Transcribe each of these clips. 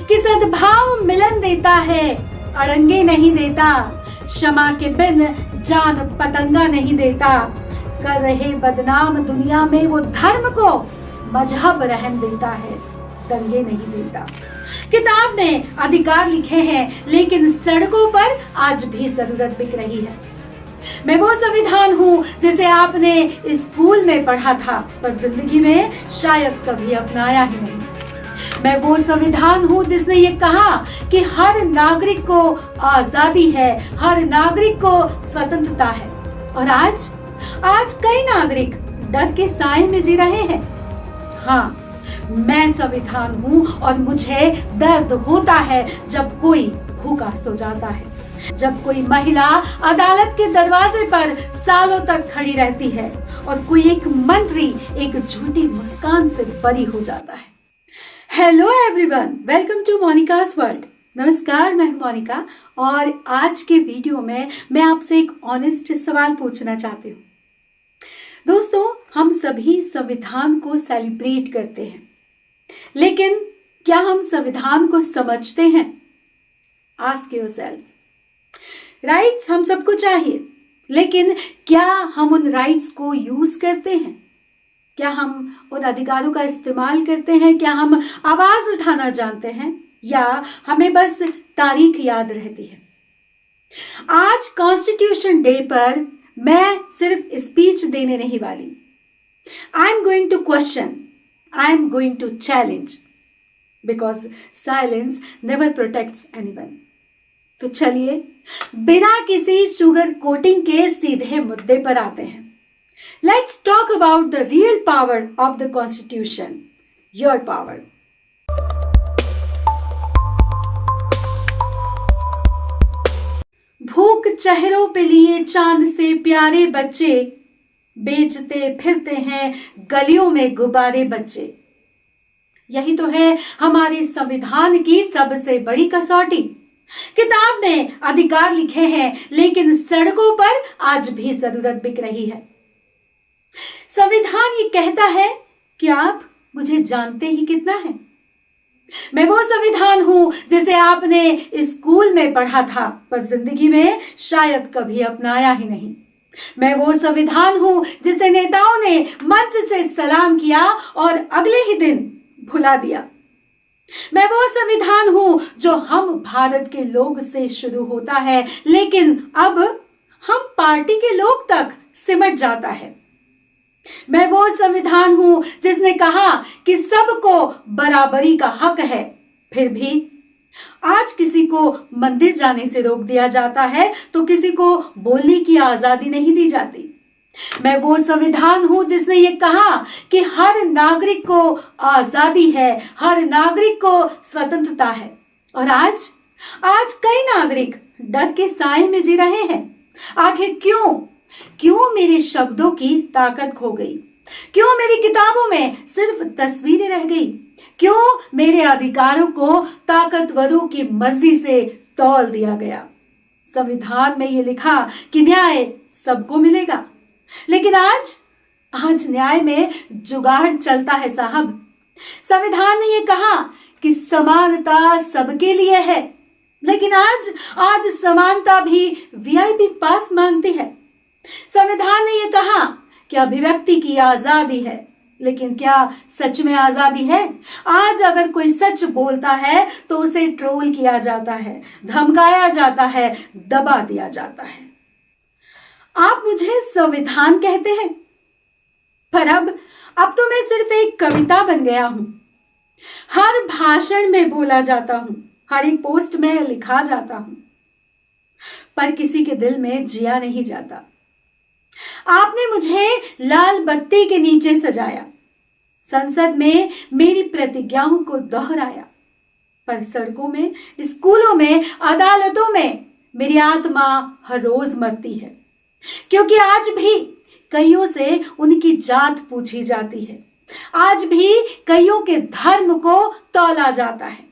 कि सद्भाव मिलन देता है, अड़ंगे नहीं देता। क्षमा के बिन जान पतंगा नहीं देता। कर रहे बदनाम दुनिया में वो धर्म को मजहब रहम देता है, दंगे नहीं देता। किताब में अधिकार लिखे हैं, लेकिन सड़कों पर आज भी जरूरत बिक रही है। मैं वो संविधान हूँ जिसे आपने स्कूल में पढ़ा था, पर जिंदगी में शायद कभी अपनाया ही नहीं। मैं वो संविधान हूँ जिसने ये कहा कि हर नागरिक को आजादी है, हर नागरिक को स्वतंत्रता है। और आज कई नागरिक डर के साए में जी रहे हैं। हाँ, मैं संविधान हूँ और मुझे दर्द होता है जब कोई भूखा सो जाता है, जब कोई महिला अदालत के दरवाजे पर सालों तक खड़ी रहती है और कोई एक मंत्री एक झूठी मुस्कान से बरी हो जाता है। Hello everyone, welcome to Monica's world. नमस्कार, मैं हूं मोनिका और आज के वीडियो में मैं आपसे एक ऑनेस्ट सवाल पूछना चाहती हूँ। दोस्तों, हम सभी संविधान को सेलिब्रेट करते हैं, लेकिन क्या हम संविधान को समझते हैं? Ask yourself. राइट्स हम सबको चाहिए, लेकिन क्या हम उन राइट्स को यूज करते हैं? क्या हम उन अधिकारों का इस्तेमाल करते हैं? क्या हम आवाज उठाना जानते हैं, या हमें बस तारीख याद रहती है? आज कॉन्स्टिट्यूशन डे पर मैं सिर्फ स्पीच देने नहीं वाली। I am going to question, I am going to challenge, because silence never protects anyone. तो चलिए बिना किसी शुगर कोटिंग के सीधे मुद्दे पर आते हैं। Let's talk about the real power of the Constitution, your power. भूख चेहरों पे लिए चांद से प्यारे बच्चे, बेचते फिरते हैं गलियों में गुब्बारे बच्चे। यही तो है हमारे संविधान की सबसे बड़ी कसौटी। किताब में अधिकार लिखे हैं, लेकिन सड़कों पर आज भी जरूरत बिक रही है। संविधान ये कहता है कि आप मुझे जानते ही कितना है। मैं वो संविधान हूं जिसे आपने स्कूल में पढ़ा था, पर जिंदगी में शायद कभी अपनाया ही नहीं। मैं वो संविधान हूं जिसे नेताओं ने मंच से सलाम किया और अगले ही दिन भुला दिया। मैं वो संविधान हूं जो हम भारत के लोग से शुरू होता है, लेकिन अब हम पार्टी के लोग तक सिमट जाता है। मैं वो संविधान हूं जिसने कहा कि सबको बराबरी का हक है, फिर भी आज किसी को मंदिर जाने से रोक दिया जाता है तो किसी को बोलने की आजादी नहीं दी जाती। मैं वो संविधान हूं जिसने ये कहा कि हर नागरिक को आजादी है, हर नागरिक को स्वतंत्रता है। और आज कई नागरिक डर के साए में जी रहे हैं। आखिर क्यों मेरे शब्दों की ताकत खो गई? क्यों मेरी किताबों में सिर्फ तस्वीरें रह गई? क्यों मेरे अधिकारों को ताकतवरों की मर्जी से तौल दिया गया? संविधान में ये लिखा कि न्याय सबको मिलेगा, लेकिन आज न्याय में जुगाड़ चलता है साहब। संविधान ने ये कहा कि समानता सबके लिए है, लेकिन आज समानता भी वीआईपी पास मांगती है। संविधान ने यह कहा कि अभिव्यक्ति की आजादी है, लेकिन क्या सच में आजादी है? आज अगर कोई सच बोलता है तो उसे ट्रोल किया जाता है, धमकाया जाता है, दबा दिया जाता है। आप मुझे संविधान कहते हैं, पर अब तो मैं सिर्फ एक कविता बन गया हूं। हर भाषण में बोला जाता हूं, हर एक पोस्ट में लिखा जाता हूं, पर किसी के दिल में जिया नहीं जाता। आपने मुझे लाल बत्ती के नीचे सजाया, संसद में मेरी प्रतिज्ञाओं को दोहराया, पर सड़कों में, स्कूलों में, अदालतों में मेरी आत्मा हर रोज मरती है, क्योंकि आज भी कईयों से उनकी जात पूछी जाती है। आज भी कईयों के धर्म को तौला जाता है,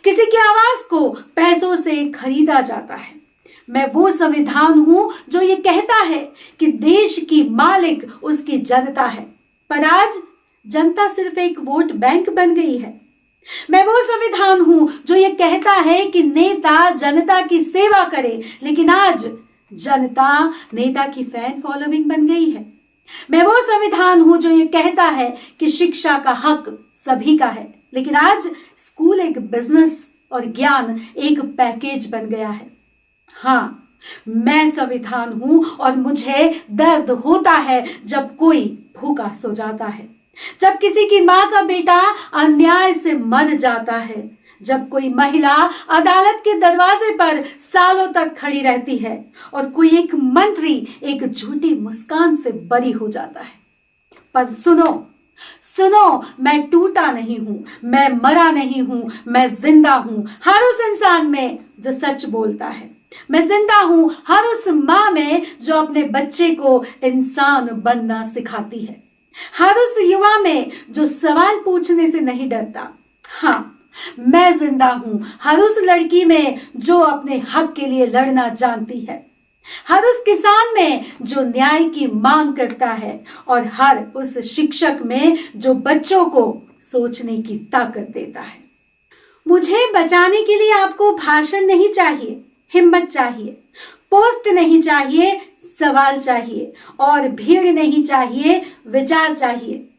किसी की आवाज को पैसों से खरीदा जाता है। मैं वो संविधान हूं जो ये कहता है कि देश की मालिक उसकी जनता है, पर आज जनता सिर्फ एक वोट बैंक बन गई है। मैं वो संविधान हूं जो ये कहता है कि नेता जनता की सेवा करे, लेकिन आज जनता नेता की फैन फॉलोइंग बन गई है। मैं वो संविधान हूं जो ये कहता है कि शिक्षा का हक सभी का है, लेकिन आज स्कूल एक बिजनेस और ज्ञान एक पैकेज बन गया है। हाँ, मैं संविधान हूं और मुझे दर्द होता है जब कोई भूखा सो जाता है, जब किसी की मां का बेटा अन्याय से मर जाता है, जब कोई महिला अदालत के दरवाजे पर सालों तक खड़ी रहती है और कोई एक मंत्री एक झूठी मुस्कान से बरी हो जाता है। पर सुनो, मैं टूटा नहीं हूं, मैं मरा नहीं हूं, मैं जिंदा हूं हर उस इंसान में जो सच बोलता है। मैं जिंदा हूं हर उस मां में जो अपने बच्चे को इंसान बनना सिखाती है, हर उस युवा में जो सवाल पूछने से नहीं डरता। हाँ, मैं जिंदा हूं हर उस लड़की में जो अपने हक के लिए लड़ना जानती है, हर उस किसान में जो न्याय की मांग करता है और हर उस शिक्षक में जो बच्चों को सोचने की ताकत देता है। मुझे बचाने के लिए आपको भाषण नहीं चाहिए, हिम्मत चाहिए, पोस्ट नहीं चाहिए, सवाल चाहिए, और भीड़ नहीं चाहिए, विचार चाहिए।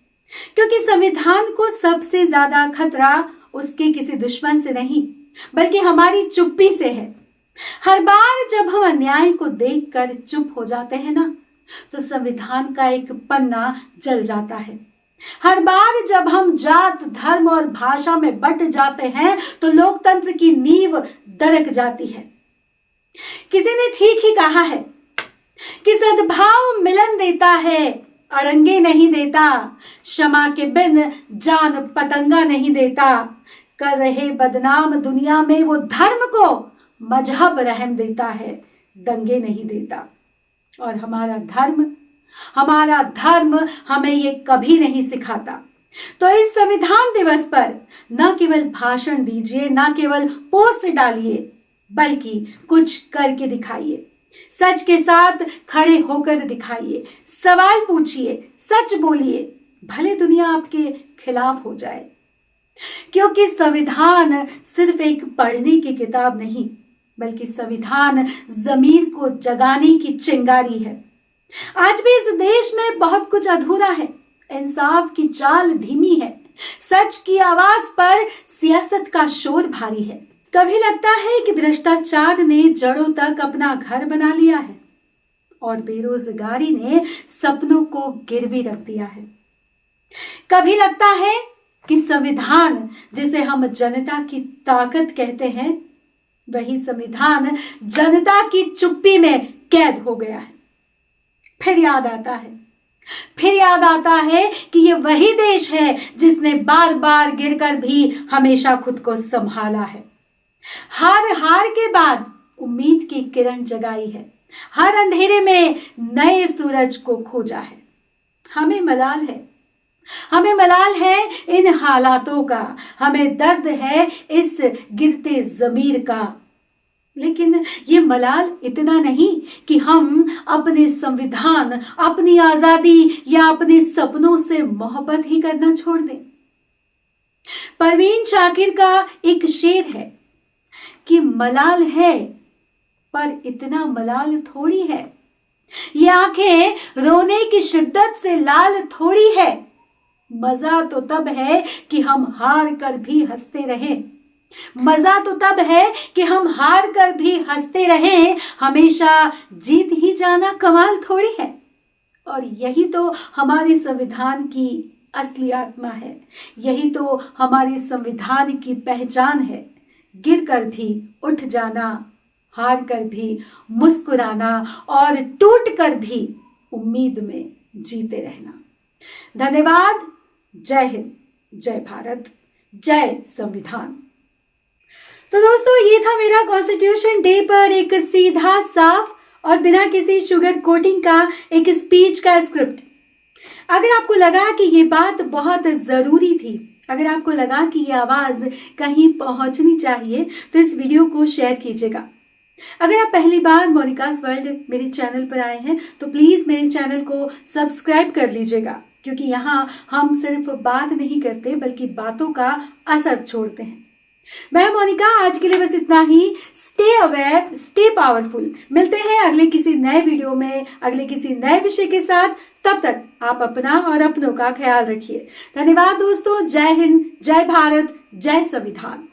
क्योंकि संविधान को सबसे ज्यादा खतरा उसके किसी दुश्मन से नहीं, बल्कि हमारी चुप्पी से है। हर बार जब हम अन्याय को देखकर चुप हो जाते हैं ना, तो संविधान का एक पन्ना जल जाता है। हर बार जब हम जात, धर्म और भाषा में बंट जाते हैं, तो लोकतंत्र की नींव दरक जाती है। किसी ने ठीक ही कहा है कि सद्भाव मिलन देता है, अड़ंगे नहीं देता, क्षमा के बिन जान पतंगा नहीं देता, कर रहे बदनाम दुनिया में वो धर्म को मजहब रहम देता है, दंगे नहीं देता। और हमारा धर्म हमें ये कभी नहीं सिखाता। तो इस संविधान दिवस पर न केवल भाषण दीजिए, न केवल पोस्ट डालिए, बल्कि कुछ करके दिखाइए, सच के साथ खड़े होकर दिखाइए, सवाल पूछिए, सच बोलिए, भले दुनिया आपके खिलाफ हो जाए। क्योंकि संविधान सिर्फ एक पढ़ने की किताब नहीं, बल्कि संविधान जमीर को जगाने की चिंगारी है। आज भी इस देश में बहुत कुछ अधूरा है, इंसाफ की चाल धीमी है, सच की आवाज पर सियासत का शोर भारी है। कभी लगता है कि भ्रष्टाचार ने जड़ों तक अपना घर बना लिया है और बेरोजगारी ने सपनों को गिरवी रख दिया है। कभी लगता है कि संविधान, जिसे हम जनता की ताकत कहते हैं, वही संविधान जनता की चुप्पी में कैद हो गया है। फिर याद आता है कि ये वही देश है जिसने बार बार गिरकर भी हमेशा खुद को संभाला है, हार के बाद उम्मीद की किरण जगाई है, हर अंधेरे में नए सूरज को खोजा है। हमें मलाल है इन हालातों का, हमें दर्द है इस गिरते जमीर का। लेकिन ये मलाल इतना नहीं कि हम अपने संविधान, अपनी आजादी या अपने सपनों से मोहब्बत ही करना छोड़ दें। परवीन शाकिर का एक शेर है कि मलाल है पर इतना मलाल थोड़ी है, ये आंखें रोने की शिद्दत से लाल थोड़ी है। मजा तो तब है कि हम हार कर भी हंसते रहें, मजा तो तब है कि हम हार कर भी हंसते रहें, हमेशा जीत ही जाना कमाल थोड़ी है। और यही तो हमारे संविधान की असली आत्मा है, यही तो हमारे संविधान की पहचान है। गिर कर भी उठ जाना, हार कर भी मुस्कुराना और टूट कर भी उम्मीद में जीते रहना। धन्यवाद। जय हिंद, जय भारत, जय संविधान। तो दोस्तों, ये था मेरा कॉन्स्टिट्यूशन डे पर एक सीधा, साफ और बिना किसी शुगर कोटिंग का एक स्पीच का स्क्रिप्ट। अगर आपको लगा कि ये बात बहुत जरूरी थी, अगर आपको लगा कि ये आवाज कहीं पहुंचनी चाहिए, तो इस वीडियो को शेयर कीजिएगा। अगर आप पहली बार मोनिकास वर्ल्ड मेरे चैनल पर आए हैं, तो प्लीज मेरे चैनल को सब्सक्राइब कर लीजिएगा, क्योंकि यहाँ हम सिर्फ बात नहीं करते बल्कि बातों का असर छोड़ते हैं। मैं मोनिका, आज के लिए बस इतना ही। Stay aware, stay powerful. मिलते हैं अगले किसी नए वीडियो में, अगले किसी नए विषय के साथ। तब तक आप अपना और अपनों का ख्याल रखिए। धन्यवाद दोस्तों। जय हिंद, जय भारत, जय संविधान।